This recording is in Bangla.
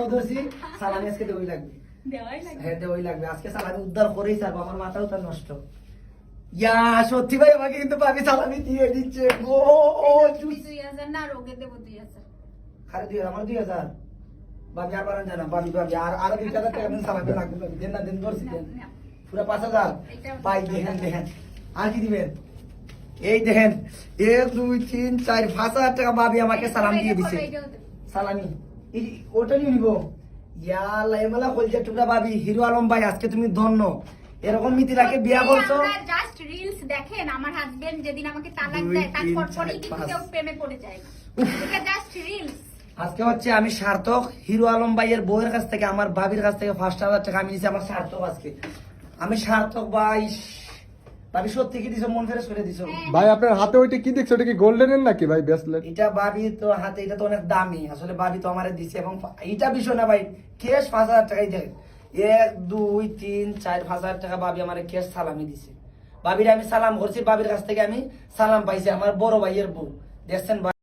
মাথাও ধরছি, সালামি আজকে দেওয়াই লাগবে। হ্যাঁ দেওয়াই লাগবে, আজকে সালামি উদ্ধার করেই ছাড়বো, আমার মাথাও তার নষ্ট। ইয়া সত্যি ভাই আমাকে কিন্তু ভাবি সালামি দিয়ে দিচ্ছে গো। তুমি 2000 না, আর ওকে দেবো 2000। খালি 2000, আমার 2000 ভাবি আর বাড়ান জানা, ভাবি ভাবি আর 2000 টাকা দিন সালামি লাগবে ভাবি, দেন না দেন, ধরছি দেন পুরো 5000 পাই। দেখেন দেখেন আর কি দিবেন, এই দেখেন 1 2 3 4 5000 টাকা ভাবি আমাকে সালাম দিয়ে দিছে। সালামি এই ওটা নিয়ে নিব। ইয়া আল্লাহ, এমলা কলজা টুকরা ভাবি, হিরো আলম ভাই আজকে তুমি ধন্য, এরকম মিতিরাকে বিয়া করছো। আমরা জাস্ট রিলস দেখেন, আমার হাজবেন্ড যেদিন আমাকে তালাক দেয় তারপর পরেই কিন্তু কেউ প্রেমে পড়ে যায় না, এটা জাস্ট রিলস। আজকে হচ্ছে আমি সার্থক, হিরো আলম ভাইয়ের বউয়ের কাছ থেকে, আমার ভাবির কাছ থেকে 5000 টাকা আমি নিয়েছি, আমার সার্থক আজকে, আমি সার্থক ভাই। ভাবি সত্যি কি দিছো, মন ফেরেশ করে দিছো ভাই। আপনার হাতে ওইটা কি দেখছো, ওটা কি গোল্ডেনের নাকি ভাই ব্রেসলেট? এটা ভাবি তো হাতে, এটা তো অনেক দামি আসলে, ভাবি তো আমারে দিছে, এবং এটা বিষয় না ভাই, ক্যাশ 5000 টাকাই দেয়। 1 2 3 4 5000 টাকা ভাবি আমারে ক্যাশ সালামি দিছে। ভাবির আমি সালাম করছি, ভাবির কাছ থেকে আমি সালাম পাইছি, আমার বড় ভাইয়ের বউ, দেখছেন ভাই।